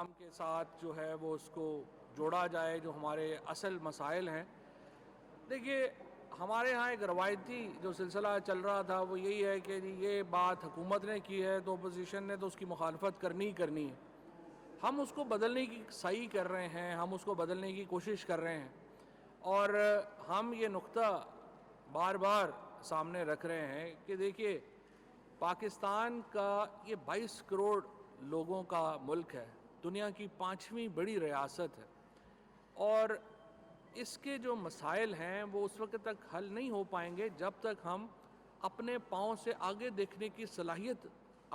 نظام کے ساتھ جو ہے وہ اس کو جوڑا جائے جو ہمارے اصل مسائل ہیں. دیکھیے ہمارے ہاں ایک روایتی جو سلسلہ چل رہا تھا وہ یہی ہے کہ یہ بات حکومت نے کی ہے تو اپوزیشن نے تو اس کی مخالفت کرنی ہی کرنی ہے. ہم اس کو بدلنے کی صحیح کر رہے ہیں, ہم اس کو بدلنے کی کوشش کر رہے ہیں, اور ہم یہ نقطہ بار بار سامنے رکھ رہے ہیں کہ دیکھیے پاکستان کا یہ 22 کروڑ لوگوں کا ملک ہے, دنیا کی 5ویں بڑی ریاست ہے, اور اس کے جو مسائل ہیں وہ اس وقت تک حل نہیں ہو پائیں گے جب تک ہم اپنے پاؤں سے آگے دیکھنے کی صلاحیت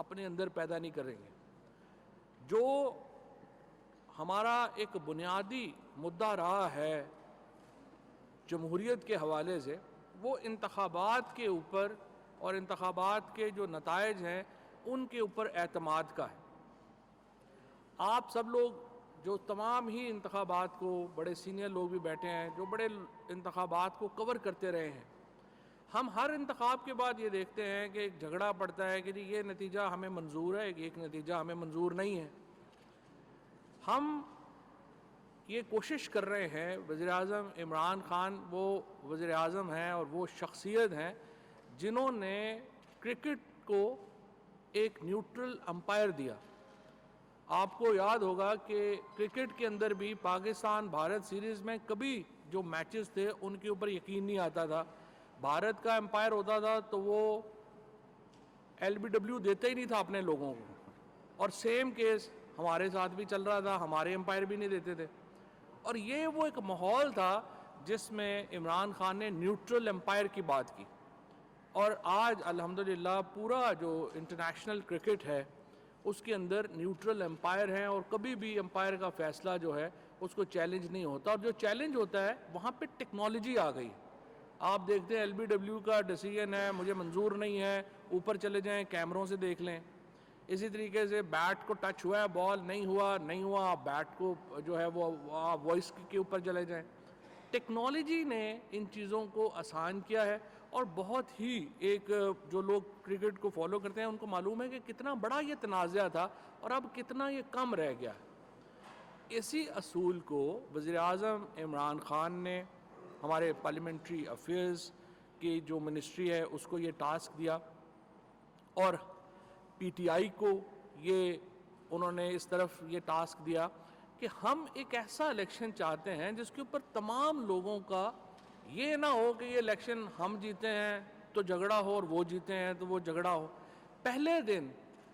اپنے اندر پیدا نہیں کریں گے. جو ہمارا ایک بنیادی مدعا رہا ہے جمہوریت کے حوالے سے, وہ انتخابات کے اوپر اور انتخابات کے جو نتائج ہیں ان کے اوپر اعتماد کا ہے. آپ سب لوگ جو تمام ہی انتخابات کو, بڑے سینئر لوگ بھی بیٹھے ہیں جو بڑے انتخابات کو کور کرتے رہے ہیں, ہم ہر انتخاب کے بعد یہ دیکھتے ہیں کہ ایک جھگڑا پڑتا ہے کہ جی یہ نتیجہ ہمیں منظور ہے, ایک نتیجہ ہمیں منظور نہیں ہے. ہم یہ کوشش کر رہے ہیں, وزیر اعظم عمران خان وہ وزیر اعظم ہیں اور وہ شخصیت ہیں جنہوں نے کرکٹ کو ایک نیوٹرل امپائر دیا. آپ کو یاد ہوگا کہ کرکٹ کے اندر بھی پاکستان بھارت سیریز میں کبھی جو میچز تھے ان کے اوپر یقین نہیں آتا تھا. بھارت کا امپائر ہوتا تھا تو وہ LBW دیتا ہی نہیں تھا اپنے لوگوں کو, اور سیم کیس ہمارے ساتھ بھی چل رہا تھا, ہمارے امپائر بھی نہیں دیتے تھے. اور یہ وہ ایک ماحول تھا جس میں عمران خان نے نیوٹرل امپائر کی بات کی, اور آج الحمدللہ پورا جو انٹرنیشنل کرکٹ ہے اس کے اندر نیوٹرل امپائر ہیں, اور کبھی بھی امپائر کا فیصلہ جو ہے اس کو چیلنج نہیں ہوتا, اور جو چیلنج ہوتا ہے وہاں پہ ٹیکنالوجی آ گئی. آپ دیکھتے ہیں LBW کا ڈیسیژن ہے مجھے منظور نہیں ہے, اوپر چلے جائیں کیمروں سے دیکھ لیں. اسی طریقے سے بیٹ کو ٹچ ہوا ہے, بال نہیں ہوا, آپ بیٹ کو جو ہے وہ وائس کے اوپر چلے جائیں. ٹیکنالوجی نے ان چیزوں کو آسان کیا ہے, اور بہت ہی ایک جو لوگ کرکٹ کو فالو کرتے ہیں ان کو معلوم ہے کہ کتنا بڑا یہ تنازع تھا اور اب کتنا یہ کم رہ گیا. اسی اصول کو وزیر اعظم عمران خان نے ہمارے پارلیمنٹری افیئرز کی جو منسٹری ہے اس کو یہ ٹاسک دیا, اور PTI کو یہ انہوں نے اس طرف یہ ٹاسک دیا کہ ہم ایک ایسا الیکشن چاہتے ہیں جس کے اوپر تمام لوگوں کا یہ نہ ہو کہ یہ الیکشن ہم جیتے ہیں تو جھگڑا ہو اور وہ جیتے ہیں تو وہ جھگڑا ہو. پہلے دن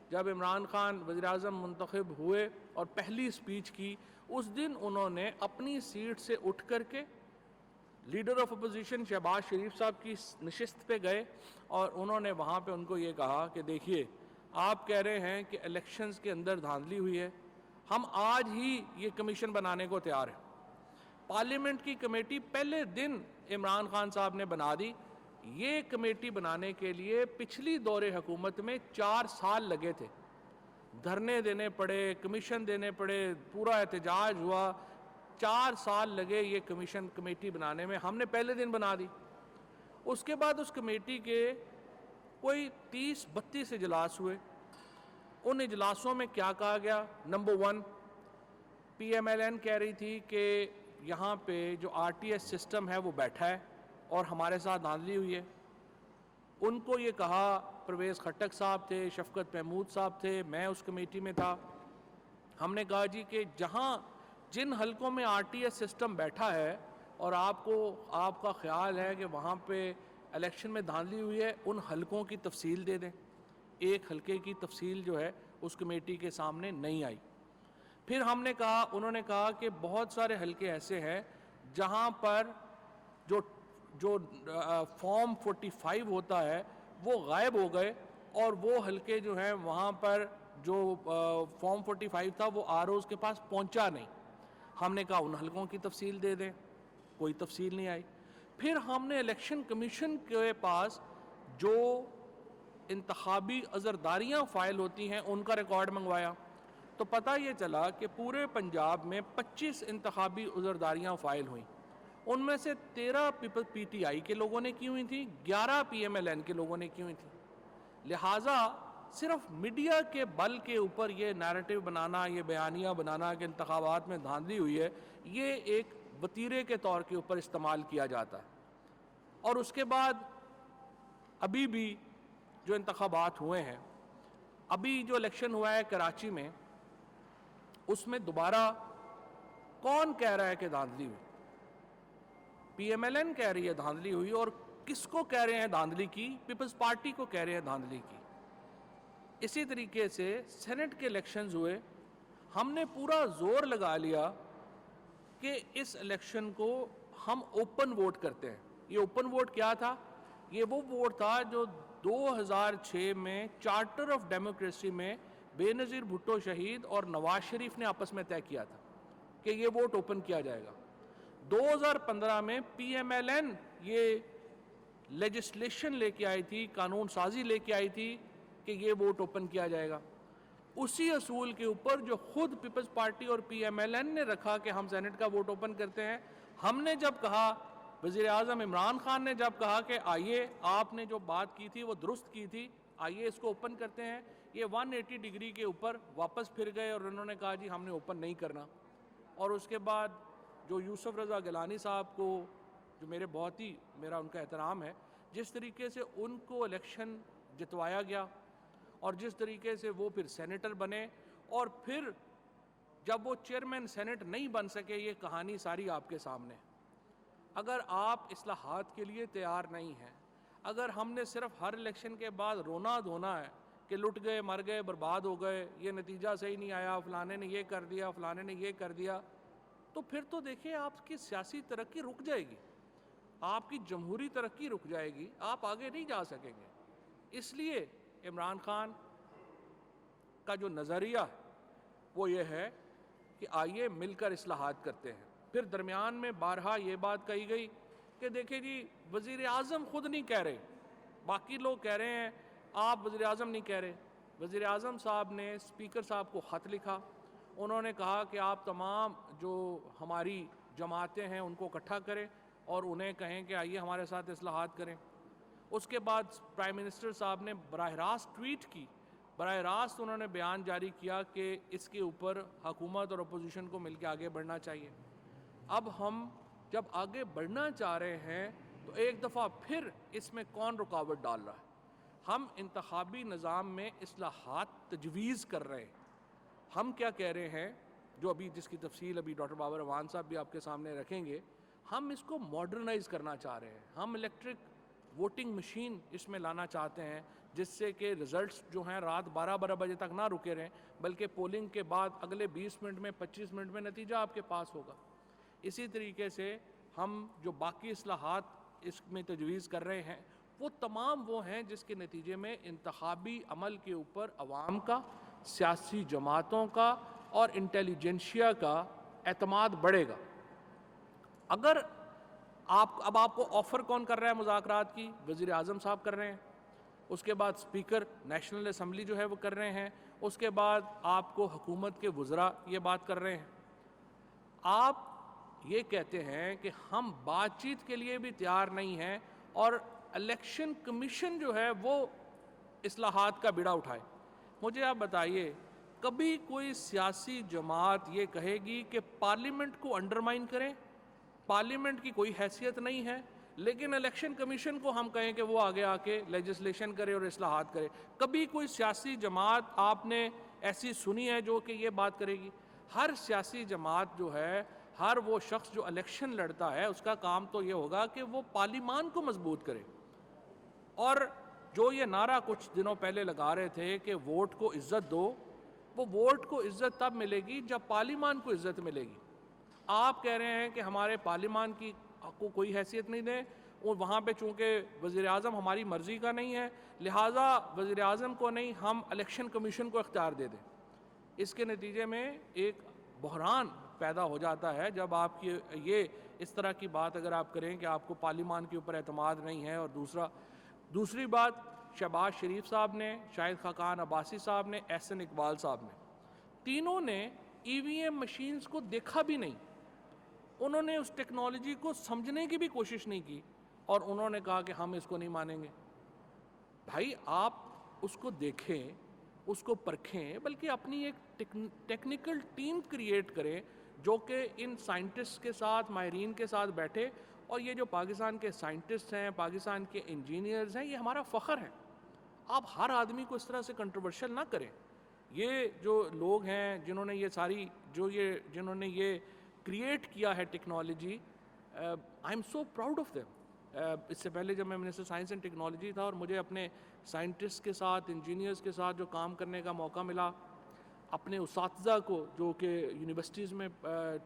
جب عمران خان وزیر اعظم منتخب ہوئے اور پہلی سپیچ کی, اس دن انہوں نے اپنی سیٹ سے اٹھ کر کے لیڈر آف اپوزیشن شہباز شریف صاحب کی نشست پہ گئے, اور انہوں نے وہاں پہ ان کو یہ کہا کہ دیکھیے آپ کہہ رہے ہیں کہ الیکشنز کے اندر دھاندلی ہوئی ہے, ہم آج ہی یہ کمیشن بنانے کو تیار ہیں. پارلیمنٹ کی کمیٹی پہلے دن عمران خان صاحب نے بنا دی. یہ کمیٹی بنانے کے لیے پچھلی دور حکومت میں 4 سال لگے تھے, دھرنے دینے پڑے, کمیشن دینے پڑے, پورا احتجاج ہوا, 4 سال لگے یہ کمیٹی بنانے میں. ہم نے پہلے دن بنا دی. اس کے بعد اس کمیٹی کے کوئی 30-32 اجلاس ہوئے. ان اجلاسوں میں کیا کہا گیا؟ نمبر 1, PMLN کہہ رہی تھی کہ یہاں پہ جو RTS سسٹم ہے وہ بیٹھا ہے اور ہمارے ساتھ دھاندلی ہوئی ہے. ان کو یہ کہا, پرویز خٹک صاحب تھے, شفقت محمود صاحب تھے, میں اس کمیٹی میں تھا. ہم نے کہا جی کہ جن حلقوں میں RTS سسٹم بیٹھا ہے اور آپ کا خیال ہے کہ وہاں پہ الیکشن میں دھاندلی ہوئی ہے, ان حلقوں کی تفصیل دے دیں. ایک حلقے کی تفصیل جو ہے اس کمیٹی کے سامنے نہیں آئی. پھر انہوں نے کہا کہ بہت سارے حلقے ایسے ہیں جہاں پر جو فارم 45 ہوتا ہے وہ غائب ہو گئے, اور وہ حلقے جو ہیں وہاں پر جو فارم 45 تھا وہ ROs کے پاس پہنچا نہیں. ہم نے کہا ان حلقوں کی تفصیل دے دیں, کوئی تفصیل نہیں آئی. پھر ہم نے الیکشن کمیشن کے پاس جو انتخابی عذرداریاں فائل ہوتی ہیں ان کا ریکارڈ منگوایا, تو پتہ یہ چلا کہ پورے پنجاب میں 25 انتخابی عذرداریاں فائل ہوئیں. ان میں سے 13 PTI کے لوگوں نے کی ہوئی تھیں, 11 PMLN کے لوگوں نے کی ہوئی تھیں. لہٰذا صرف میڈیا کے بل کے اوپر یہ نیریٹو بنانا، یہ بیانیہ بنانا کہ انتخابات میں دھاندلی ہوئی ہے، یہ ایک وتیرے کے طور کے اوپر استعمال کیا جاتا ہے۔ اور اس کے بعد ابھی بھی جو انتخابات ہوئے ہیں، ابھی جو الیکشن ہوا ہے کراچی میں، اس میں دوبارہ کون کہہ رہا ہے کہ دھاندلی ہوئی؟ پی ایم ایل این کہہ رہی ہے دھاندلی ہوئی، اور کس کو کہہ رہے ہیں دھاندلی کی؟ پیپلز پارٹی کو کہہ رہے ہیں دھاندلی کی۔ اسی طریقے سے سینٹ کے الیکشنز ہوئے، ہم نے پورا زور لگا لیا کہ اس الیکشن کو ہم اوپن ووٹ کرتے ہیں۔ یہ اوپن ووٹ کیا تھا؟ یہ وہ ووٹ تھا جو 2006 میں چارٹر آف ڈیموکریسی میں بے نظیر بھٹو شہید اور نواز شریف نے آپس میں طے کیا تھا کہ یہ ووٹ اوپن کیا جائے گا۔ 2015 میں پی ایم ایل این یہ لیجسلیشن لے کے آئی تھی، قانون سازی لے کے آئی تھی کہ یہ ووٹ اوپن کیا جائے گا۔ اسی اصول کے اوپر جو خود پیپلز پارٹی اور پی ایم ایل این نے رکھا کہ ہم سینٹ کا ووٹ اوپن کرتے ہیں، ہم نے جب کہا، وزیر اعظم عمران خان نے جب کہا کہ آئیے آپ نے جو بات کی تھی وہ درست کی تھی، آئیے اس کو اوپن کرتے ہیں، یہ 180 ڈگری کے اوپر واپس پھر گئے اور انہوں نے کہا جی ہم نے اوپن نہیں کرنا۔ اور اس کے بعد جو یوسف رضا گیلانی صاحب کو، جو میرا ان کا احترام ہے، جس طریقے سے ان کو الیکشن جتوایا گیا اور جس طریقے سے وہ پھر سینیٹر بنے، اور پھر جب وہ چیئرمین سینٹ نہیں بن سکے، یہ کہانی ساری آپ کے سامنے۔ اگر آپ اصلاحات کے لیے تیار نہیں ہیں، اگر ہم نے صرف ہر الیکشن کے بعد رونا دھونا ہے کہ لٹ گئے، مر گئے، برباد ہو گئے، یہ نتیجہ صحیح نہیں آیا، فلانے نے یہ کر دیا، فلانے نے یہ کر دیا، تو پھر تو دیکھیں آپ کی سیاسی ترقی رک جائے گی، آپ کی جمہوری ترقی رک جائے گی، آپ آگے نہیں جا سکیں گے۔ اس لیے عمران خان کا جو نظریہ وہ یہ ہے کہ آئیے مل کر اصلاحات کرتے ہیں۔ پھر درمیان میں بارہا یہ بات کہی گئی کہ دیکھیں جی وزیر اعظم خود نہیں کہہ رہے، باقی لوگ کہہ رہے ہیں، آپ وزیر اعظم نہیں کہہ رہے۔ وزیر اعظم صاحب نے اسپیکر صاحب کو خط لکھا، انہوں نے کہا کہ آپ تمام جو ہماری جماعتیں ہیں ان کو اکٹھا کریں اور انہیں کہیں کہ آئیے ہمارے ساتھ اصلاحات کریں۔ اس کے بعد پرائم منسٹر صاحب نے براہ راست ٹویٹ کی، براہ راست انہوں نے بیان جاری کیا کہ اس کے اوپر حکومت اور اپوزیشن کو مل کے آگے بڑھنا چاہیے۔ اب ہم جب آگے بڑھنا چاہ رہے ہیں تو ایک دفعہ پھر اس میں کون رکاوٹ ڈال رہا ہے؟ ہم انتخابی نظام میں اصلاحات تجویز کر رہے ہیں۔ ہم کیا کہہ رہے ہیں، جو ابھی جس کی تفصیل ابھی ڈاکٹر بابر اعوان صاحب بھی آپ کے سامنے رکھیں گے، ہم اس کو ماڈرنائز کرنا چاہ رہے ہیں۔ ہم الیکٹرک ووٹنگ مشین اس میں لانا چاہتے ہیں، جس سے کہ رزلٹس جو ہیں رات 12 بجے تک نہ رکے رہیں، بلکہ پولنگ کے بعد اگلے 20 منٹ میں 25 منٹ میں نتیجہ آپ کے پاس ہوگا۔ اسی طریقے سے ہم جو باقی اصلاحات اس میں تجویز کر رہے ہیں، وہ تمام وہ ہیں جس کے نتیجے میں انتخابی عمل کے اوپر عوام کا، سیاسی جماعتوں کا اور انٹیلیجنشیا کا اعتماد بڑھے گا۔ اگر اب آپ کو آفر کون کر رہا ہے مذاکرات کی؟ وزیر اعظم صاحب کر رہے ہیں، اس کے بعد اسپیکر نیشنل اسمبلی جو ہے وہ کر رہے ہیں، اس کے بعد آپ کو حکومت کے وزراء یہ بات کر رہے ہیں۔ آپ یہ کہتے ہیں کہ ہم بات چیت کے لیے بھی تیار نہیں ہیں اور الیکشن کمیشن جو ہے وہ اصلاحات کا بیڑا اٹھائے۔ مجھے آپ بتائیے، کبھی کوئی سیاسی جماعت یہ کہے گی کہ پارلیمنٹ کو انڈرمائن کریں؟ پارلیمنٹ کی کوئی حیثیت نہیں ہے، لیکن الیکشن کمیشن کو ہم کہیں کہ وہ آگے آ کے لیجسلیشن کرے اور اصلاحات کرے۔ کبھی کوئی سیاسی جماعت آپ نے ایسی سنی ہے جو کہ یہ بات کرے گی؟ ہر سیاسی جماعت جو ہے، ہر وہ شخص جو الیکشن لڑتا ہے، اس کا کام تو یہ ہوگا کہ وہ پارلیمان کو مضبوط کرے۔ اور جو یہ نعرہ کچھ دنوں پہلے لگا رہے تھے کہ ووٹ کو عزت دو، وہ ووٹ کو عزت تب ملے گی جب پارلیمان کو عزت ملے گی۔ آپ کہہ رہے ہیں کہ ہمارے پارلیمان کی کو کوئی حیثیت نہیں دیں، اور وہاں پہ چونکہ وزیر اعظم ہماری مرضی کا نہیں ہے، لہٰذا وزیر اعظم کو نہیں، ہم الیکشن کمیشن کو اختیار دے دیں۔ اس کے نتیجے میں ایک بحران پیدا ہو جاتا ہے جب آپ کی یہ اس طرح کی بات اگر آپ کریں کہ آپ کو پارلیمان کے اوپر اعتماد نہیں ہے۔ اور دوسری بات، شہباز شریف صاحب نے، شاہد خاقان عباسی صاحب نے، احسن اقبال صاحب نے، تینوں نے ای وی ایم مشینز کو دیکھا بھی نہیں، انہوں نے اس ٹیکنالوجی کو سمجھنے کی بھی کوشش نہیں کی، اور انہوں نے کہا کہ ہم اس کو نہیں مانیں گے۔ بھائی آپ اس کو دیکھیں اس کو پرکھیں، بلکہ اپنی ایک ٹیکنیکل ٹیم کریٹ کریں جو کہ ان سائنٹسٹ کے ساتھ، ماہرین کے ساتھ بیٹھے. اور یہ جو پاکستان کے سائنٹسٹ ہیں، پاکستان کے انجینئرز ہیں، یہ ہمارا فخر ہے. آپ ہر آدمی کو اس طرح سے کنٹروورشل نہ کریں. یہ جو لوگ ہیں جنہوں نے یہ کریٹ کیا ہے technology, I am so proud of them. اس سے پہلے جب میں منسٹر سائنس اینڈ ٹیکنالوجی تھا اور مجھے اپنے سائنٹسٹ کے ساتھ، انجینئرز کے ساتھ جو کام کرنے کا موقع ملا، اپنے اساتذہ کو جو کہ یونیورسٹیز میں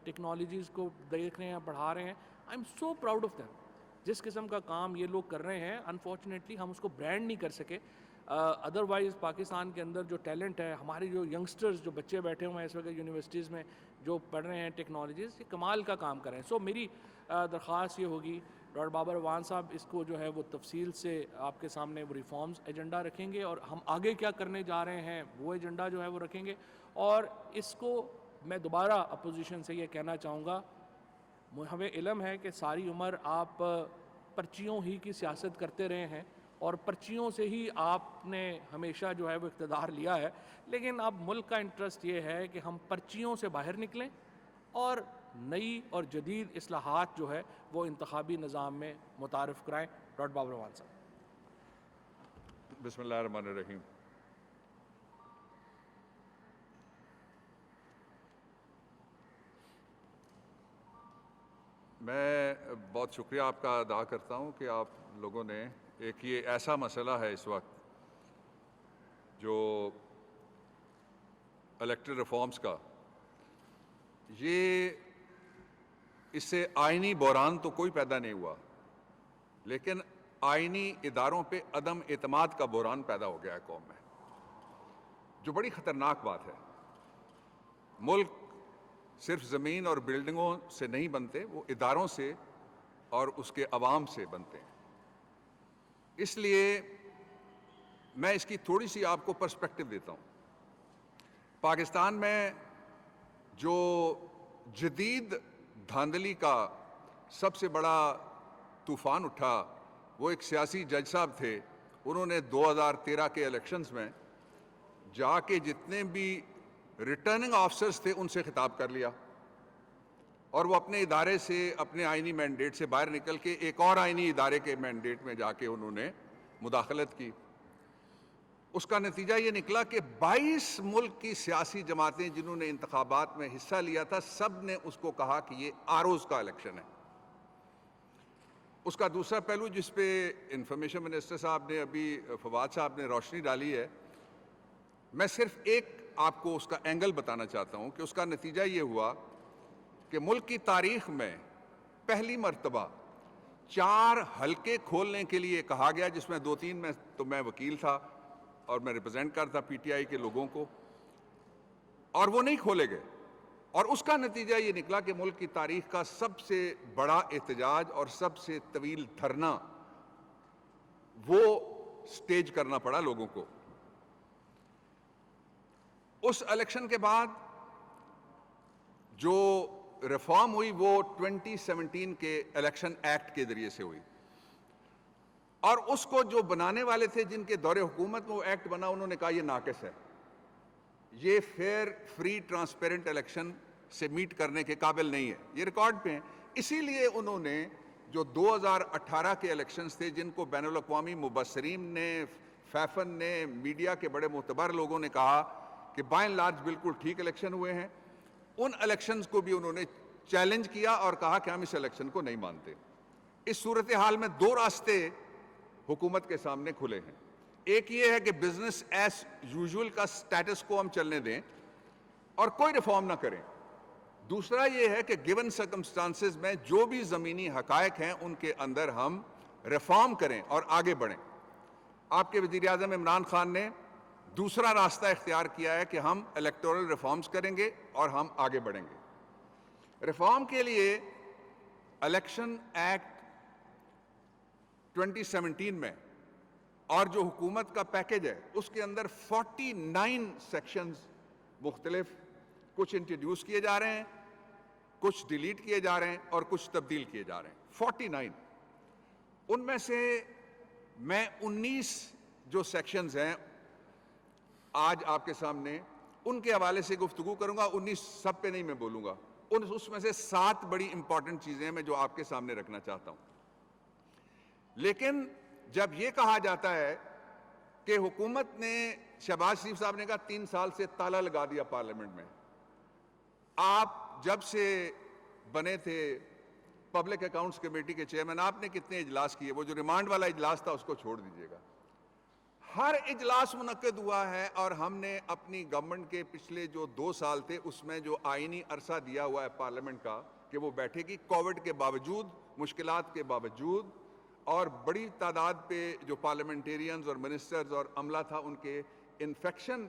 ٹیکنالوجیز کو دیکھ رہے ہیں، پڑھا رہے ہیں، آئی am so proud of them. جس قسم کا کام یہ لوگ کر رہے ہیں، انفارچونیٹلی ہم اس کو برانڈ نہیں کر سکے. ادروائز پاکستان کے اندر جو ٹیلنٹ ہے، ہمارے جو ینگسٹرز، جو بچے بیٹھے ہوئے ہیں اس وقت یونیورسٹیز میں جو پڑھ رہے ہیں ٹیکنالوجیز، یہ کمال کا کام کر رہے ہیں. سو میری درخواست یہ ہوگی، ڈاکٹر بابر اعوان صاحب اس کو جو ہے وہ تفصیل سے آپ کے سامنے وہ ریفارمز ایجنڈا رکھیں گے، اور ہم آگے کیا کرنے جا رہے ہیں وہ ایجنڈا جو ہے وہ رکھیں گے. اور اس کو میں دوبارہ اپوزیشن سے یہ کہنا چاہوں گا، ہمیں علم ہے کہ ساری عمر آپ پرچیوں ہی کی سیاست کرتے رہے ہیں، اور پرچیوں سے ہی آپ نے ہمیشہ جو ہے وہ اقتدار لیا ہے. لیکن اب ملک کا انٹرسٹ یہ ہے کہ ہم پرچیوں سے باہر نکلیں اور نئی اور جدید اصلاحات جو ہے وہ انتخابی نظام میں متعارف کرائیں. ڈاکٹر بابر اعوان صاحب. بسم اللہ الرحمن الرحیم. میں بہت شکریہ آپ کا ادا کرتا ہوں کہ آپ لوگوں نے ایک یہ ایسا مسئلہ ہے اس وقت جو الیکٹرل ریفارمز کا، یہ اس سے آئینی بحران تو کوئی پیدا نہیں ہوا، لیکن آئینی اداروں پہ عدم اعتماد کا بحران پیدا ہو گیا ہے قوم میں، جو بڑی خطرناک بات ہے. ملک صرف زمین اور بلڈنگوں سے نہیں بنتے، وہ اداروں سے اور اس کے عوام سے بنتے ہیں. اس لیے میں اس کی تھوڑی سی آپ کو پرسپیکٹو دیتا ہوں. پاکستان میں جو جدید دھاندلی کا سب سے بڑا طوفان اٹھا، وہ ایک سیاسی جج صاحب تھے. انہوں نے 2013 کے الیکشنز میں جا کے جتنے بھی ریٹرننگ آفیسرز تھے ان سے خطاب کر لیا، اور وہ اپنے ادارے سے، اپنے آئینی مینڈیٹ سے باہر نکل کے ایک اور آئینی ادارے کے مینڈیٹ میں جا کے انہوں نے مداخلت کی. اس کا نتیجہ یہ نکلا کہ 22 ملک کی سیاسی جماعتیں جنہوں نے انتخابات میں حصہ لیا تھا، سب نے اس کو کہا کہ یہ آروز کا الیکشن ہے. اس کا دوسرا پہلو جس پہ انفارمیشن منسٹر صاحب نے ابھی، فواد صاحب نے روشنی ڈالی ہے، میں صرف ایک آپ کو اس کا اینگل بتانا چاہتا ہوں کہ اس کا نتیجہ یہ ہوا کہ ملک کی تاریخ میں پہلی مرتبہ 4 حلقے کھولنے کے لیے کہا گیا، جس میں 2-3 میں تو میں وکیل تھا اور میں ریپرزینٹ کرتا پی ٹی آئی کے لوگوں کو، اور وہ نہیں کھولے گئے. اور اس کا نتیجہ یہ نکلا کہ ملک کی تاریخ کا سب سے بڑا احتجاج اور سب سے طویل دھرنا وہ سٹیج کرنا پڑا لوگوں کو. اس الیکشن کے بعد جو ریفارم ہوئی وہ 2017 کے الیکشن ایکٹ کے ذریعے سے ہوئی، اور اس کو جو بنانے والے تھے، جن کے دور حکومت میں وہ ایکٹ بنا، انہوں نے کہا یہ ناقص ہے، یہ فیئر، فری، ٹرانسپیرنٹ الیکشن سے میٹ کرنے کے قابل نہیں ہے. یہ ریکارڈ پہ ہیں. اسی لیے انہوں نے جو 2018 کے الیکشنز تھے، جن کو بین الاقوامی مبصرین نے، فیفن نے، میڈیا کے بڑے معتبر لوگوں نے کہا کہ بائی اینڈ لارج بالکل ٹھیک الیکشن ہوئے ہیں، ان الیکشنز کو بھی انہوں نے چیلنج کیا اور کہا کہ ہم اس الیکشن کو نہیں مانتے. اس صورتحال میں 2 راستے حکومت کے سامنے کھلے ہیں. ایک یہ ہے کہ بزنس ایز یوزول کا سٹیٹس کو ہم چلنے دیں اور کوئی ریفارم نہ کریں. دوسرا یہ ہے کہ گیون سرکمسٹانسز میں جو بھی زمینی حقائق ہیں ان کے اندر ہم ریفارم کریں اور آگے بڑھیں. آپ کے وزیر اعظم عمران خان نے دوسرا راستہ اختیار کیا ہے کہ ہم الیکٹورل ریفارمز کریں گے اور ہم آگے بڑھیں گے. ریفارم کے لیے الیکشن ایکٹ 2017 میں اور جو حکومت کا پیکج ہے اس کے اندر 49 سیکشنز مختلف، کچھ انٹروڈیوس کیے جا رہے ہیں، کچھ ڈیلیٹ کیے جا رہے ہیں اور کچھ تبدیل کیے جا رہے ہیں. 49. ان میں سے میں 19 جو سیکشنز ہیں آج آپ کے سامنے ان کے حوالے سے گفتگو کروں گا. 19 سب پہ نہیں میں بولوں گا. اس میں سے 7 بڑی امپورٹنٹ چیزیں ہیں میں جو آپ کے سامنے رکھنا چاہتا ہوں. لیکن جب یہ کہا جاتا ہے کہ حکومت نے, شہباز شریف صاحب نے کہا 3 سال سے تالا لگا دیا پارلیمنٹ میں. آپ جب سے بنے تھے پبلک اکاؤنٹس کمیٹی کے چیئرمین, آپ نے کتنے اجلاس کیے؟ وہ جو ریمانڈ والا اجلاس تھا اس کو چھوڑ دیجئے گا. ہر اجلاس منعقد ہوا ہے, اور ہم نے اپنی گورنمنٹ کے پچھلے جو 2 سال تھے اس میں جو آئینی عرصہ دیا ہوا ہے پارلیمنٹ کا کہ وہ بیٹھے گی, کووڈ کے باوجود, مشکلات کے باوجود, اور بڑی تعداد پہ جو پارلیمنٹیرینز اور منسٹرز اور عملہ تھا ان کے انفیکشن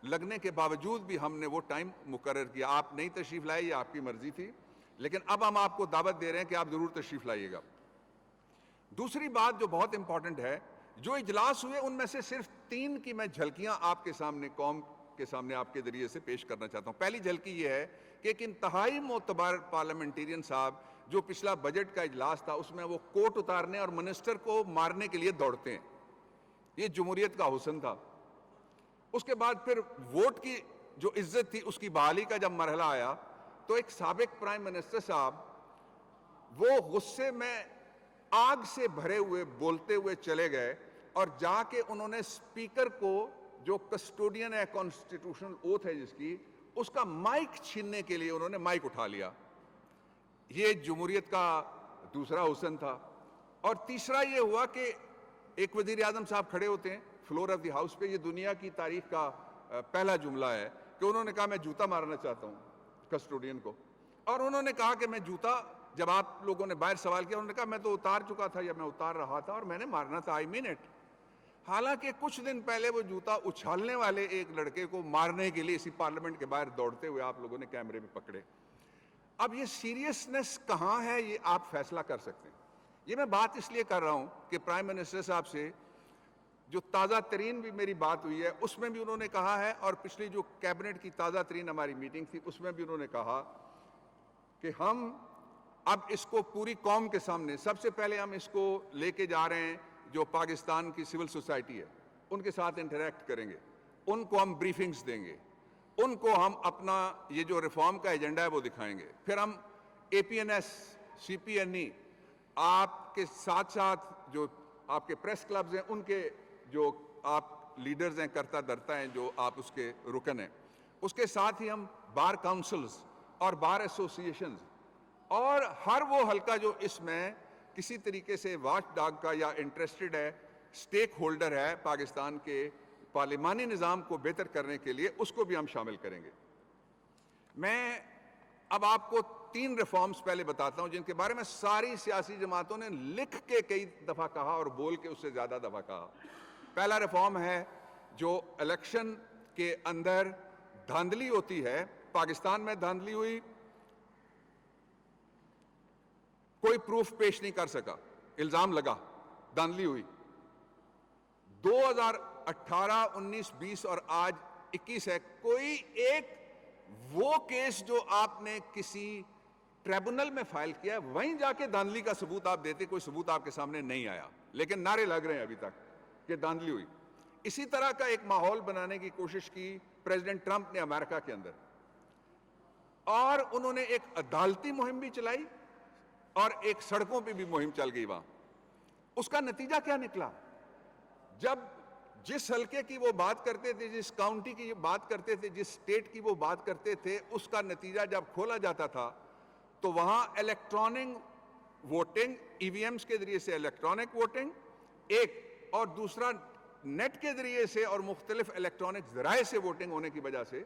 لگنے کے باوجود بھی ہم نے وہ ٹائم مقرر کیا. آپ نہیں تشریف لائے, یہ آپ کی مرضی تھی, لیکن اب ہم آپ کو دعوت دے رہے ہیں کہ آپ ضرور تشریف لائیے گا. دوسری بات جو بہت امپورٹنٹ ہے, جو اجلاس ہوئے ان میں سے صرف 3 کی میں جھلکیاں آپ کے سامنے, قوم کے سامنے آپ کے ذریعے سے پیش کرنا چاہتا ہوں. پہلی جھلکی یہ ہے کہ ایک انتہائی معتبر پارلیمنٹیرین صاحب جو پچھلا بجٹ کا اجلاس تھا اس میں وہ کوٹ اتارنے اور منسٹر کو مارنے کے لیے دوڑتے ہیں. یہ جمہوریت کا حسن تھا. اس کے بعد پھر ووٹ کی جو عزت تھی اس کی بحالی کا جب مرحلہ آیا تو ایک سابق پرائم منسٹر صاحب وہ غصے میں آگ سے بھرے ہوئے بولتے ہوئے چلے گئے, اور جا کے انہوں نے اسپیکر کو, جو کسٹوڈین ہے کانسٹیٹیوشنل اوتھ ہے جس کی, اس کا مائک چھیننے کے لیے انہوں نے مائک اٹھا لیا. یہ جمہوریت کا دوسرا حسن تھا. اور تیسرا یہ ہوا کہ ایک وزیر اعظم صاحب کھڑے ہوتے ہیں فلور آف دی ہاؤس پہ, یہ دنیا کی تاریخ کا پہلا جملہ ہے کہ انہوں نے کہا میں جوتا مارنا چاہتا ہوں کسٹوڈین کو, اور انہوں نے کہا کہ میں جوتا, جب آپ لوگوں نے باہر سوال کیا انہوں نے کہا میں تو اتار چکا تھا یا میں اتار رہا تھا اور میں نے مارنا تھا, آئی مین اٹ. حالانکہ کچھ دن پہلے وہ جوتا اچھالنے والے ایک لڑکے کو مارنے کے لیے اسی پارلیمنٹ کے باہر دوڑتے ہوئے آپ لوگوں نے کیمرے میں پکڑے. اب یہ سیریسنس کہاں ہے یہ آپ فیصلہ کر سکتے ہیں. یہ میں بات اس لیے کر رہا ہوں کہ پرائم منسٹر صاحب سے جو تازہ ترین بھی میری بات ہوئی ہے اس میں بھی انہوں نے کہا ہے, اور پچھلی جو کیبنٹ کی تازہ ترین ہماری میٹنگ تھی اس میں بھی انہوں نے کہا کہ ہم اب اس کو پوری قوم کے سامنے, سب سے پہلے ہم اس کو لے کے جا رہے ہیں جو پاکستان کی سول سوسائٹی ہے ان کے ساتھ انٹریکٹ کریں گے, ان کو ہم بریفنگز دیں گے, ان کو ہم اپنا یہ جو ریفارم کا ایجنڈا ہے وہ دکھائیں گے. پھر ہم APNS, CPNE, آپ کے ساتھ ساتھ جو آپ کے پریس کلبز ہیں ان کے جو آپ لیڈرز ہیں, کرتا درتا ہیں, جو آپ اس کے رکن ہیں, اس کے ساتھ ہی ہم بار کاؤنسلز اور بار ایسوسیشنز اور ہر وہ حلقہ جو اس میں کسی طریقے سے واچ ڈاگ کا یا انٹرسٹڈ ہے, سٹیک ہولڈر ہے پاکستان کے پارلیمانی نظام کو بہتر کرنے کے لیے, اس کو بھی ہم شامل کریں گے. میں اب آپ کو 3 ریفارمز پہلے بتاتا ہوں جن کے بارے میں ساری سیاسی جماعتوں نے لکھ کے کئی دفعہ کہا اور بول کے اس سے زیادہ دفعہ کہا. پہلا ریفارم ہے جو الیکشن کے اندر دھاندلی ہوتی ہے, پاکستان میں دھاندلی ہوئی, کوئی پروف پیش نہیں کر سکا, الزام لگا دھاندلی ہوئی. 2018, 19, 20 اور آج 21 ہے, کوئی ایک وہ کیس جو آپ نے کسی ٹریبونل میں فائل کیا ہے وہیں جا کے دھاندلی کا ثبوت آپ دیتے, کوئی ثبوت آپ کے سامنے نہیں آیا, لیکن نعرے لگ رہے ہیں ابھی تک کہ دھاندلی ہوئی. اسی طرح کا ایک ماحول بنانے کی کوشش کی پریزیڈنٹ ٹرمپ نے امریکہ کے اندر, اور انہوں نے ایک عدالتی مہم بھی چلائی اور ایک سڑکوں پہ بھی مہم چل گئی وہاں. اس کا نتیجہ کیا نکلا؟ جب جس حلقے کی وہ بات کرتے تھے, جس کاؤنٹی کی بات کرتے تھے, جس اسٹیٹ کی وہ بات کرتے تھے, اس کا نتیجہ جب کھولا جاتا تھا تو وہاں الیکٹرانک ووٹنگ, EVMs کے ذریعے سے الیکٹرانک ووٹنگ ایک, اور دوسرا نیٹ کے ذریعے سے اور مختلف الیکٹرانک ذرائع سے ووٹنگ ہونے کی وجہ سے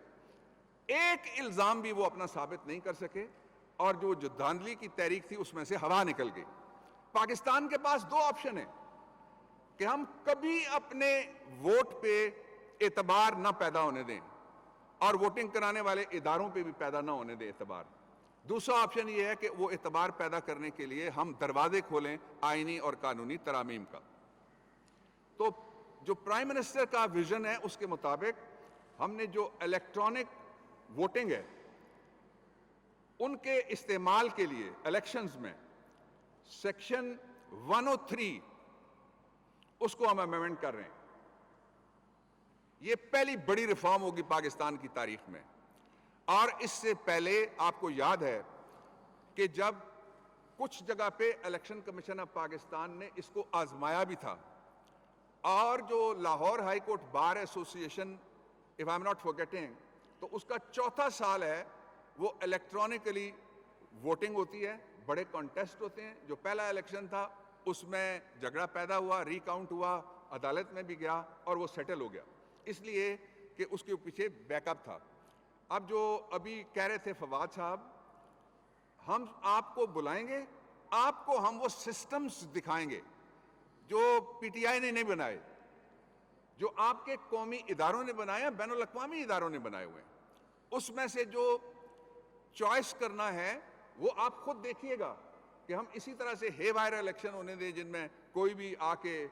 ایک الزام بھی وہ اپنا ثابت نہیں کر سکے, اور جو دھاندلی کی تحریک تھی اس میں سے ہوا نکل گئی. پاکستان کے پاس 2 آپشن ہیں کہ ہم کبھی اپنے ووٹ پہ اعتبار نہ پیدا ہونے دیں اور ووٹنگ کرانے والے اداروں پہ بھی پیدا نہ ہونے دیں اعتبار. دوسرا آپشن یہ ہے کہ وہ اعتبار پیدا کرنے کے لیے ہم دروازے کھولیں آئینی اور قانونی ترامیم کا. تو جو پرائم منسٹر کا ویژن ہے اس کے مطابق ہم نے جو الیکٹرانک ووٹنگ ہے ان کے استعمال کے لیے الیکشنز میں سیکشن 103 اس کو ہم امینڈمنٹ کر رہے ہیں. یہ پہلی بڑی ریفارم ہوگی پاکستان کی تاریخ میں. اور اس سے پہلے آپ کو یاد ہے کہ جب کچھ جگہ پہ الیکشن کمیشن آف پاکستان نے اس کو آزمایا بھی تھا, اور جو لاہور ہائی کورٹ بار ایسوسی ایشن, if I'm not forgetting, تو اس کا 4تھا سال ہے, وہ الیکٹرانکلی ووٹنگ ہوتی ہے, بڑے کانٹیسٹ ہوتے ہیں. جو پہلا الیکشن تھا اس میں جھگڑا پیدا ہوا, ری کاؤنٹ ہوا, عدالت میں بھی گیا اور وہ سیٹل ہو گیا, اس لیے کہ اس کے پیچھے بیک اپ تھا. اب جو ابھی کہہ رہے تھے فواد صاحب, ہم آپ کو بلائیں گے, آپ کو ہم وہ سسٹمز دکھائیں گے جو پی ٹی آئی نے نہیں بنائے, جو آپ کے قومی اداروں نے بنایا, بین الاقوامی اداروں نے بنائے ہوئے ہیں. اس میں سے جو چوائس کرنا ہے وہ آپ خود دیکھیے گا کہ ہم اسی طرح سے ہے وائر الیکشن ہونے دیں جن میں کوئی بھی آ کے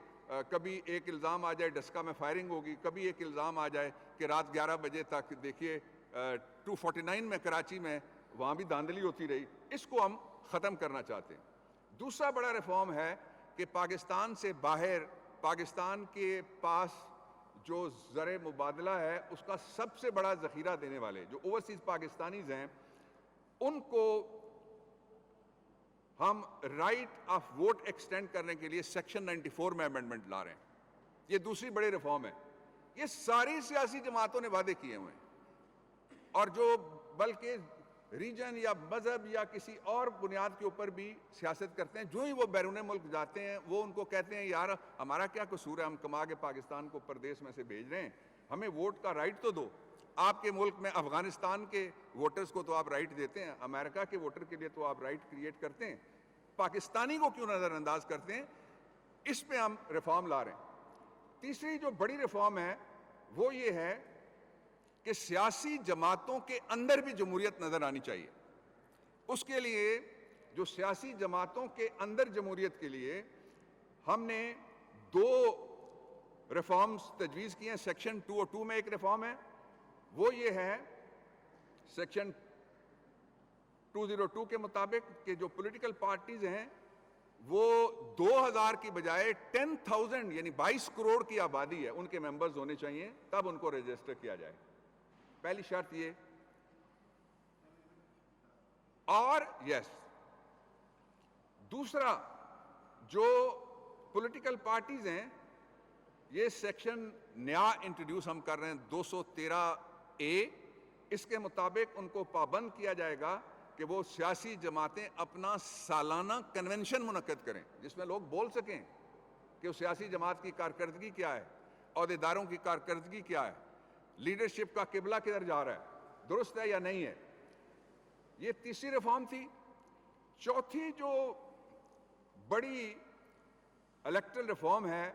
کبھی ایک الزام آ جائے ڈسکا میں فائرنگ ہوگی, کبھی ایک الزام آ جائے کہ رات 11 بجے تک دیکھیے 249 میں کراچی میں وہاں بھی دھاندلی ہوتی رہی. اس کو ہم ختم کرنا چاہتے ہیں. دوسرا بڑا ریفارم ہے کہ پاکستان سے باہر پاکستان کے پاس جو زر مبادلہ ہے اس کا سب سے بڑا ذخیرہ دینے والے جو اوورسیز پاکستانیز ہیں, ان کو ہم رائٹ آف ووٹ ایکسٹینڈ کرنے کے لیے سیکشن 94 میں امینڈمنٹ لا رہے ہیں. یہ دوسری بڑی ریفارم ہے. یہ ساری سیاسی جماعتوں نے وعدے کیے ہوئے ہیں, اور جو بلکہ ریجن یا مذہب یا کسی اور بنیاد کے اوپر بھی سیاست کرتے ہیں, جو ہی وہ بیرون ملک جاتے ہیں وہ ان کو کہتے ہیں یار ہمارا کیا قصور ہے, ہم کما کے پاکستان کو پردیس میں سے بھیج رہے ہیں, ہمیں ووٹ کا رائٹ تو دو. آپ کے ملک میں افغانستان کے ووٹرز کو تو آپ رائٹ دیتے ہیں, امریکہ کے ووٹر کے لیے تو آپ رائٹ کریٹ کرتے ہیں, پاکستانی کو کیوں نظر انداز کرتے ہیں؟ اس پہ ہم ریفارم لا رہے ہیں. تیسری جو بڑی ریفارم ہے وہ یہ ہے کہ سیاسی جماعتوں کے اندر بھی جمہوریت نظر آنی چاہیے. اس کے لیے جو سیاسی جماعتوں کے اندر جمہوریت کے لیے ہم نے 2 ریفارمز تجویز کی ہیں. سیکشن 202 میں ایک ریفارم ہے, وہ یہ ہے سیکشن 202 کے مطابق کہ جو پولیٹیکل پارٹیز ہیں وہ 2000 کی بجائے 10,000 یعنی 22 کروڑ کی آبادی ہے ان کے ممبرز ہونے چاہیے, تب ان کو رجسٹر کیا جائے. پہلی شرط یہ. اور دوسرا جو پولیٹیکل پارٹیز ہیں, یہ سیکشن نیا انٹروڈیوس ہم کر رہے ہیں 213A, اس کے مطابق ان کو پابند کیا جائے گا کہ وہ سیاسی جماعتیں اپنا سالانہ کنونشن منعقد کریں جس میں لوگ بول سکیں کہ اس سیاسی جماعت کی کارکردگی کیا ہے, عہدیداروں کی کارکردگی کیا ہے, لیڈرشپ کا قبلہ کدھر جا رہا ہے, درست ہے یا نہیں ہے. یہ تیسری ریفارم تھی. چوتھی جو بڑی الیکٹرل ریفارم ہے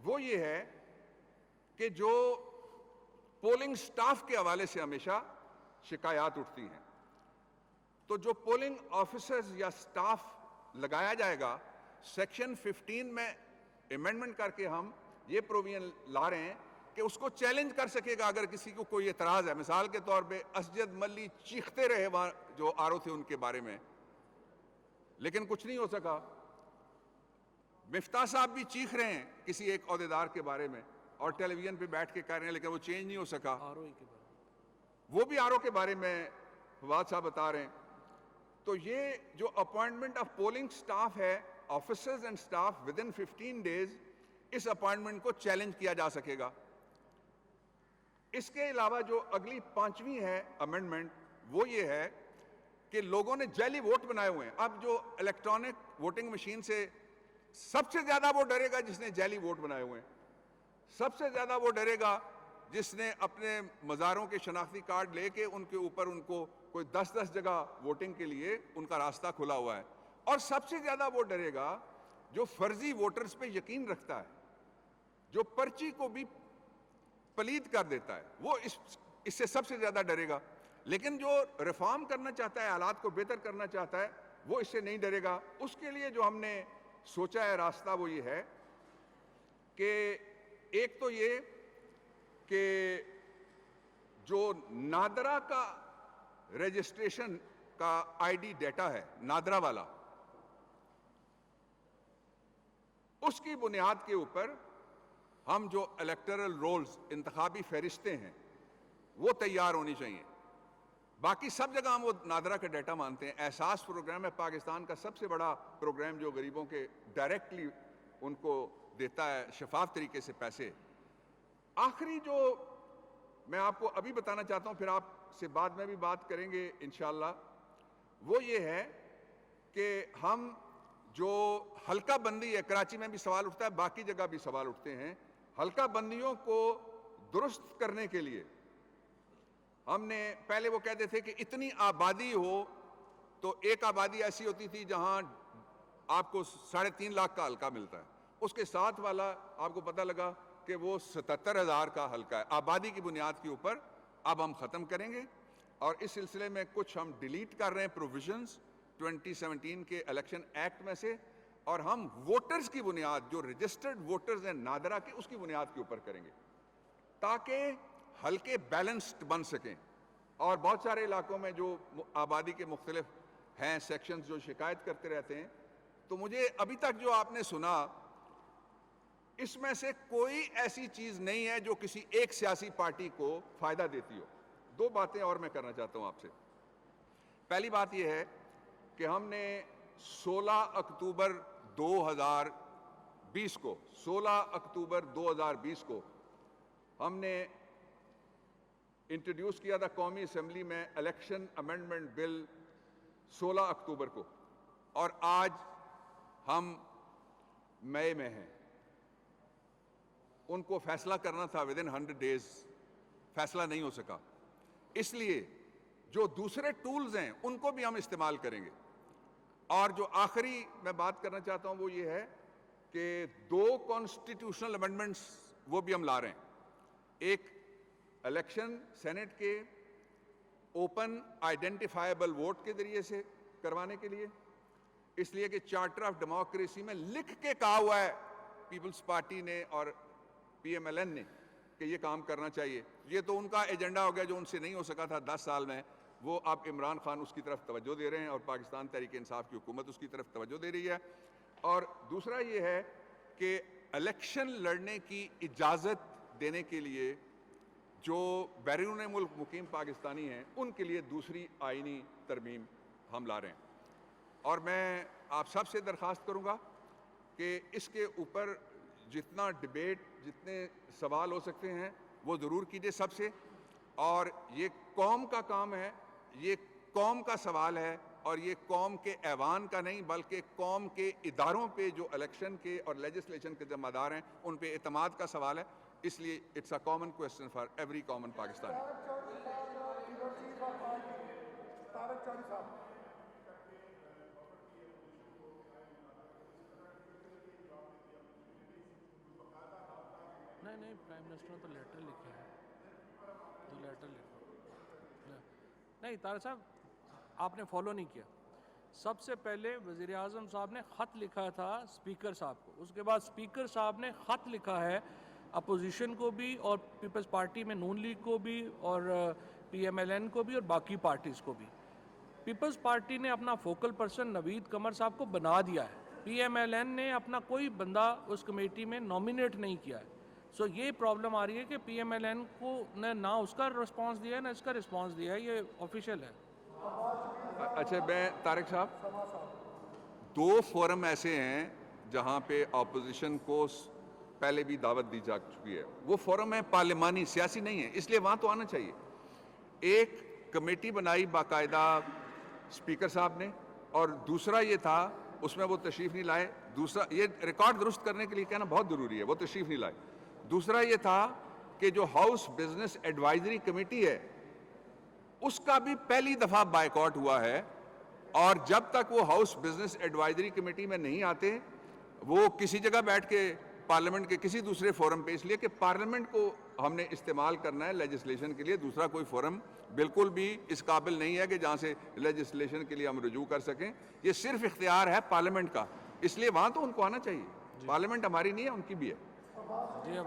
وہ یہ ہے کہ جو پولنگ سٹاف کے حوالے سے ہمیشہ شکایات اٹھتی ہیں, تو جو پولنگ آفیسرز یا سٹاف لگایا جائے گا, سیکشن 15 میں ایمنڈمنٹ کر کے ہم یہ پروویژن لا رہے ہیں کہ اس کو چیلنج کر سکے گا اگر کسی کو کوئی اعتراض ہے. مثال کے طور پہ اسجد ملی چیختے رہے وہاں جو آرو تھے ان کے بارے میں, لیکن کچھ نہیں ہو سکا. مفتاح صاحب بھی چیخ رہے ہیں کسی ایک عہدیدار کے بارے میں اور ٹیلی ویژن پہ بیٹھ کے کہہ رہے ہیں, لیکن وہ چینج نہیں ہو سکا. وہ بھی آرو کے بارے میں فواد صاحب بتا رہے ہیں. تو یہ جو اپوائنٹمنٹ آف پولنگ سٹاف ہے, officers and staff within 15 days, اس اپوائنٹمنٹ کو چیلنج کیا جا سکے گا. اس کے علاوہ جو اگلی 5ویں ہے امینڈمنٹ وہ یہ ہے کہ لوگوں نے جعلی ووٹ بنائے ہوئے ہیں. اب جو الیکٹرانک ووٹنگ مشین سے سب سے زیادہ وہ ڈرے گا جس نے جعلی ووٹ بنائے ہوئے ہیں, سب سے زیادہ وہ ڈرے گا جس نے اپنے مزاروں کے شناختی کارڈ لے کے ان کے اوپر ان کو کوئی 10 جگہ ووٹنگ کے لیے ان کا راستہ کھلا ہوا ہے, اور سب سے زیادہ وہ ڈرے گا جو فرضی ووٹرز پہ یقین رکھتا ہے, جو پرچی کو بھی پلید کر دیتا ہے, وہ اس سے سب سے زیادہ ڈرے گا. لیکن جو ریفارم کرنا چاہتا ہے, حالات کو بہتر کرنا چاہتا ہے, وہ اس سے نہیں ڈرے گا. اس کے لیے جو ہم نے سوچا ہے راستہ وہ یہ ہے کہ ایک تو یہ کہ جو نادرا کا رجسٹریشن کا آئی ڈی ڈیٹا ہے, نادرا والا, اس کی بنیاد کے اوپر ہم جو الیکٹرل رولز انتخابی فہرستیں ہیں وہ تیار ہونی چاہیے. باقی سب جگہ ہم وہ نادرا کا ڈیٹا مانتے ہیں. احساس پروگرام ہے پاکستان کا سب سے بڑا پروگرام جو غریبوں کے ڈائریکٹلی ان کو دیتا ہے شفاف طریقے سے پیسے. آخری جو میں آپ کو ابھی بتانا چاہتا ہوں, پھر آپ سے بعد میں بھی بات کریں گے انشاءاللہ, وہ یہ ہے کہ ہم جو حلقہ بندی ہے, کراچی میں بھی سوال اٹھتا ہے, باقی جگہ بھی سوال اٹھتے ہیں, حلقہ بندیوں کو درست کرنے کے لیے ہم نے پہلے وہ کہتے تھے کہ اتنی آبادی ہو تو ایک آبادی ایسی ہوتی تھی جہاں آپ کو 3.5 لاکھ کا حلقہ ملتا ہے, اس کے ساتھ والا آپ کو پتہ لگا کہ وہ 77,000 کا حلقہ ہے. آبادی کی بنیاد کے اوپر اب ہم ختم کریں گے, اور اس سلسلے میں کچھ ہم ڈیلیٹ کر رہے ہیں پروویژنز 2017 کے الیکشن ایکٹ میں سے, اور ہم ووٹرز کی بنیاد, جو رجسٹرڈ ووٹرز ہیں نادرا کے, اس کی بنیاد کے اوپر کریں گے تاکہ حلقے بیلنسڈ بن سکیں. اور بہت سارے علاقوں میں جو آبادی کے مختلف ہیں سیکشنز جو شکایت کرتے رہتے ہیں, تو مجھے ابھی تک جو آپ نے سنا اس میں سے کوئی ایسی چیز نہیں ہے جو کسی ایک سیاسی پارٹی کو فائدہ دیتی ہو. 2 باتیں اور میں کرنا چاہتا ہوں آپ سے. پہلی بات یہ ہے کہ ہم نے 16 اکتوبر 2020 کو 16 اکتوبر 2020 کو ہم نے انٹروڈیوس کیا تھا قومی اسمبلی میں الیکشن امینڈمنٹ بل 16 اکتوبر کو, اور آج ہم مئی میں ہیں. ان کو فیصلہ کرنا تھا ودن 100 days, فیصلہ نہیں ہو سکا. اس لیے جو دوسرے ٹولز ہیں ان کو بھی ہم استعمال کریں گے. اور جو آخری میں بات کرنا چاہتا ہوں وہ یہ ہے کہ 2 کانسٹیٹیوشنل امینڈمنٹس وہ بھی ہم لا رہے ہیں. ایک الیکشن سینٹ کے اوپن آئیڈینٹیفائیبل ووٹ کے ذریعے سے کروانے کے لیے, اس لیے کہ چارٹر آف ڈیموکریسی میں لکھ کے کہا ہوا ہے پیپلز پارٹی نے اور پی ایم ایل این نے کہ یہ کام کرنا چاہیے. یہ تو ان کا ایجنڈا ہو گیا جو ان سے نہیں ہو سکا تھا 10 سال میں, وہ اب عمران خان اس کی طرف توجہ دے رہے ہیں اور پاکستان تحریک انصاف کی حکومت اس کی طرف توجہ دے رہی ہے. اور دوسرا یہ ہے کہ الیکشن لڑنے کی اجازت دینے کے لیے جو بیرون ملک مقیم پاکستانی ہیں ان کے لیے دوسری آئینی ترمیم ہم لا رہے ہیں. اور میں آپ سب سے درخواست کروں گا کہ اس کے اوپر جتنا ڈیبیٹ, جتنے سوال ہو سکتے ہیں وہ ضرور کیجیے سب سے. اور یہ قوم کا کام ہے, یہ قوم کا سوال ہے, اور یہ قوم کے ایوان کا نہیں بلکہ قوم کے اداروں پہ جو الیکشن کے اور لیجسلیشن کے ذمہ دار ہیں ان پہ اعتماد کا سوال ہے. اس لیے it's a common question for every common Pakistani. نہیں, پرائم منسٹر نے تو لیٹر لکھا ہے, جو لیٹر لکھا نہیں. طارق صاحب آپ نے فالو نہیں کیا. سب سے پہلے وزیر اعظم صاحب نے خط لکھا تھا اسپیکر صاحب کو, اس کے بعد اسپیکر صاحب نے خط لکھا ہے اپوزیشن کو بھی اور پیپلز پارٹی میں نون لیگ کو بھی اور پی ایم ایل این کو بھی اور باقی پارٹیز کو بھی. پیپلز پارٹی نے اپنا فوکل پرسن نوید قمر صاحب کو بنا دیا ہے, پی ایم ایل این نے اپنا کوئی بندہ اس کمیٹی میں نامینیٹ نہیں کیا ہے. سو یہ پرابلم آ رہی ہے کہ پی ایم ایل این کو نے نہ اس کا رسپانس دیا ہے نہ اس کا رسپانس دیا ہے, یہ آفیشیل ہے. اچھا میں طارق صاحب 2 فورم ایسے ہیں جہاں پہ اپوزیشن کو پہلے بھی دعوت دی جا چکی ہے. وہ فورم ہے پارلیمانی, سیاسی نہیں ہے, اس لیے وہاں تو آنا چاہیے. ایک کمیٹی بنائی باقاعدہ اسپیکر صاحب نے, اور دوسرا یہ تھا اس میں وہ تشریف نہیں لائے. دوسرا یہ ریکارڈ درست کرنے کے لیے کہنا بہت ضروری ہے, وہ تشریف نہیں لائے. دوسرا یہ تھا کہ جو ہاؤس بزنس ایڈوائزری کمیٹی ہے اس کا بھی پہلی دفعہ بائیکاٹ ہوا ہے, اور جب تک وہ ہاؤس بزنس ایڈوائزری کمیٹی میں نہیں آتے وہ کسی جگہ بیٹھ کے پارلیمنٹ کے کسی دوسرے فورم پہ, اس لیے کہ پارلیمنٹ کو ہم نے استعمال کرنا ہے لیجسلیشن کے لیے. دوسرا کوئی فورم بالکل بھی اس قابل نہیں ہے کہ جہاں سے لیجسلیشن کے لیے ہم رجوع کر سکیں. یہ صرف اختیار ہے پارلیمنٹ کا, اس لیے وہاں تو ان کو آنا چاہیے. پارلیمنٹ ہماری نہیں ہے, ان کی بھی ہے. جی اب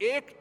$1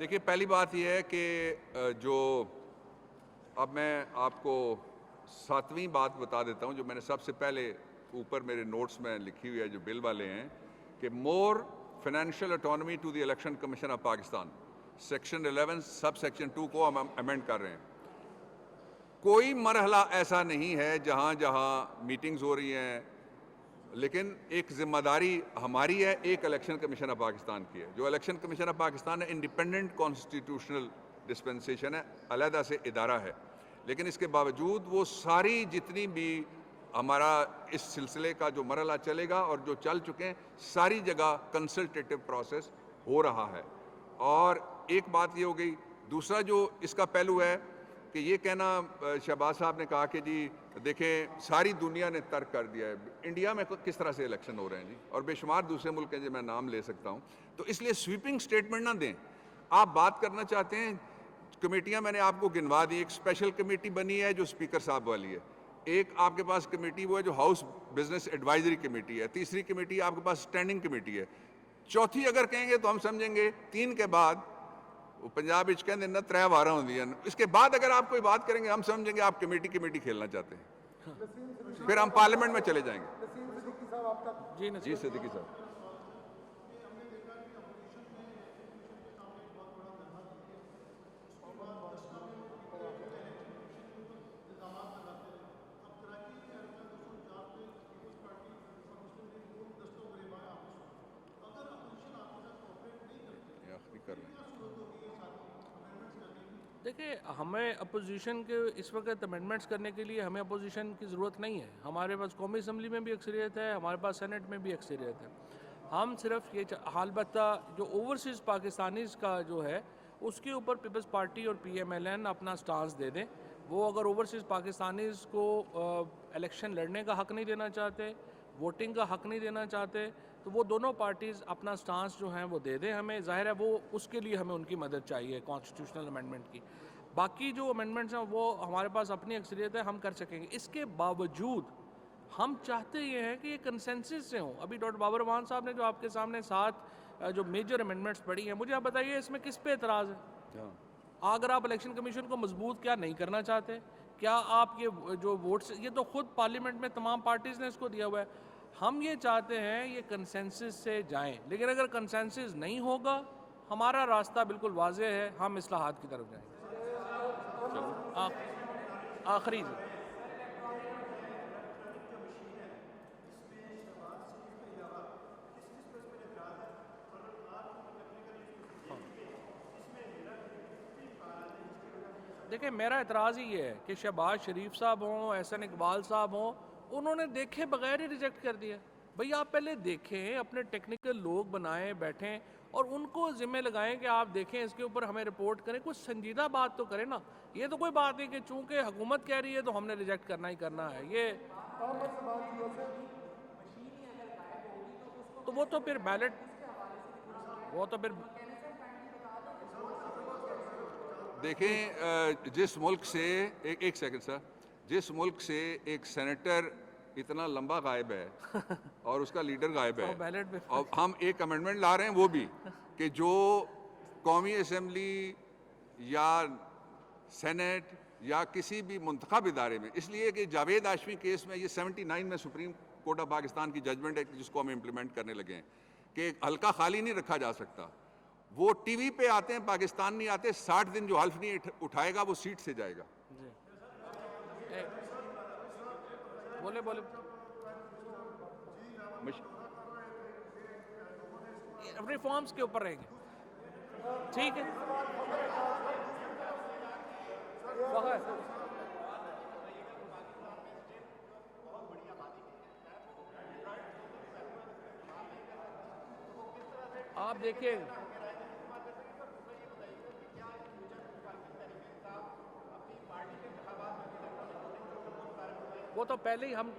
دیکھیے پہلی بات یہ ہے کہ جو اب میں آپ کو 7ویں بات بتا دیتا ہوں جو میں نے سب سے پہلے اوپر میرے نوٹس میں لکھی ہوئی ہے جو بل والے ہیں کہ more financial autonomy to the election commission of Pakistan, section 11 sub section 2 کو ہم امینڈ کر رہے ہیں۔ کوئی مرحلہ ایسا نہیں ہے جہاں میٹنگز ہو رہی ہیں، لیکن ایک ذمہ داری ہماری ہے، ایک الیکشن کمیشن آف پاکستان کی ہے۔ جو الیکشن کمیشن آف پاکستان ہے انڈیپینڈنٹ کانسٹیٹیوشنل ڈسپنسیشن ہے، علیحدہ سے ادارہ ہے، لیکن اس کے باوجود وہ ساری جتنی بھی ہمارا اس سلسلے کا جو مرحلہ چلے گا اور جو چل چکے ہیں ساری جگہ کنسلٹیٹو پروسیس ہو رہا ہے۔ اور ایک بات یہ ہو گئی، دوسرا جو اس کا پہلو ہے کہ یہ کہنا شہباز صاحب نے کہا کہ جی دیکھیں ساری دنیا نے ترک کر دیا ہے، انڈیا میں کس طرح سے الیکشن ہو رہے ہیں جی، اور بے شمار دوسرے ملک ہیں جو میں نام لے سکتا ہوں، تو اس لیے سویپنگ سٹیٹمنٹ نہ دیں۔ آپ بات کرنا چاہتے ہیں، کمیٹیاں میں نے آپ کو گنوا دی، ایک اسپیشل کمیٹی بنی ہے جو اسپیکر صاحب والی ہے، ایک آپ کے پاس کمیٹی وہ ہے جو ہاؤس بزنس ایڈوائزری کمیٹی ہے، تیسری کمیٹی آپ کے پاس اسٹینڈنگ کمیٹی ہے، چوتھی اگر کہیں گے تو ہم سمجھیں گے 3 کے بعد وہ پنجاب وچ کہندے نا 3 وارا ہوندیاں، اس کے بعد اگر آپ کوئی بات کریں گے ہم سمجھیں گے آپ کمیٹی کھیلنا چاہتے ہیں، پھر ہم پارلیمنٹ میں چلے جائیں گے۔ جی صدیقی صاحب۔ دیکھیں ہمیں اپوزیشن کے اس وقت امینڈمنٹس کرنے کے لیے ہمیں اپوزیشن کی ضرورت نہیں ہے، ہمارے پاس قومی اسمبلی میں بھی اکثریت ہے، ہمارے پاس سینٹ میں بھی اکثریت ہے۔ ہم صرف یہ البتہ جو اوورسیز پاکستانیز کا جو ہے اس کے اوپر پیپلز پارٹی اور پی ایم ایل این اپنا سٹانس دے دیں۔ وہ اگر اوورسیز پاکستانیز کو الیکشن لڑنے کا حق نہیں دینا چاہتے، ووٹنگ کا حق نہیں دینا چاہتے، تو وہ دونوں پارٹیز اپنا سٹانس جو ہیں وہ دے دیں ہمیں، ظاہر ہے وہ اس کے لیے ہمیں ان کی مدد چاہیے کانسٹیٹیوشنل امینڈمنٹ کی۔ باقی جو امینڈمنٹس ہیں وہ ہمارے پاس اپنی اکثریت ہے، ہم کر سکیں گے۔ اس کے باوجود ہم چاہتے یہ ہیں کہ یہ کنسنسس سے ہوں۔ ابھی ڈاکٹر بابر امان صاحب نے جو آپ کے سامنے 7 جو میجر امینڈمنٹس پڑھی ہیں، مجھے آپ بتائیے اس میں کس پہ اعتراض ہے؟ اگر آپ الیکشن کمیشن کو مضبوط کیا نہیں کرنا چاہتے؟ کیا آپ یہ جو ووٹس، یہ تو خود پارلیمنٹ میں تمام پارٹیز نے اس کو دیا ہوا ہے۔ ہم یہ چاہتے ہیں یہ کنسنسس سے جائیں، لیکن اگر کنسنسس نہیں ہوگا ہمارا راستہ بالکل واضح ہے، ہم اصلاحات کی طرف جائیں گے۔ آخری جی دیکھیں میرا اعتراض ہی یہ ہے کہ شہباز شریف صاحب ہوں، احسن اقبال صاحب ہوں، انہوں نے دیکھے بغیر ہی ریجیکٹ کر دیا۔ بھئی آپ پہلے دیکھیں، اپنے ٹیکنیکل لوگ بنائیں، بیٹھیں اور ان کو ذمہ لگائیں کہ آپ دیکھیں اس کے اوپر ہمیں رپورٹ کریں، کوئی سنجیدہ بات تو کریں نا۔ یہ تو کوئی بات نہیں کہ چونکہ حکومت کہہ رہی ہے تو ہم نے ریجیکٹ کرنا ہی کرنا ہے۔ یہ تو وہ تو پھر بیلٹ، وہ تو پھر دیکھیں جس ملک سے ایک سیکنڈ سر، جس ملک سے ایک سینیٹر اتنا لمبا غائب ہے اور اس کا لیڈر غائب ہے، اور ہم ایک امینڈمنٹ لا رہے ہیں وہ بھی کہ جو قومی اسمبلی یا سینٹ یا کسی بھی منتخب ادارے میں، اس لیے کہ جاوید ہاشمی کیس میں یہ 79 میں سپریم کورٹ آف پاکستان کی ججمنٹ ہے جس کو ہم امپلیمنٹ کرنے لگے ہیں کہ حلقہ خالی نہیں رکھا جا سکتا۔ وہ ٹی وی پہ آتے ہیں، پاکستان نہیں آتے، 60 دن جو حلف نہیں اٹھائے گا وہ سیٹ سے جائے گا۔ بولے ریفارمز کے اوپر رہیں گے، ٹھیک ہے۔ آپ دیکھیں وہ تو پہلے ہی ہم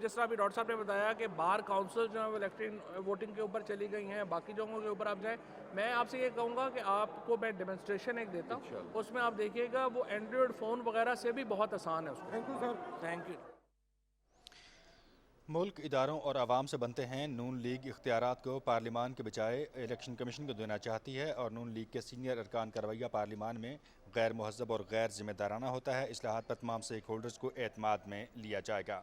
جس طرح بھی ڈاکٹر صاحب نے بتایا کہ بار کاؤنسل جو ہیں وہ الیکٹرک ووٹنگ کے اوپر چلی گئی ہیں، باقی جگہوں کے اوپر آپ جائیں۔ میں آپ سے یہ کہوں گا کہ آپ کو میں ڈیمونسٹریشن ایک دیتا ہوں، اس میں آپ دیکھیے گا وہ اینڈرائڈ فون وغیرہ سے بھی بہت آسان ہے اس کو۔ Thank you sir, thank you. ملک اداروں اور عوام سے بنتے ہیں. نون لیگ اختیارات کو پارلیمان کے بجائے الیکشن کمیشن کو دینا چاہتی ہے اور نون لیگ کے سینئر ارکان کا رویہ پارلیمان میں غیر مہذب اور غیر ذمہ دارانہ ہوتا ہے. اصلاحات پر تمام اسٹیک ہولڈرز کو اعتماد میں لیا جائے گا.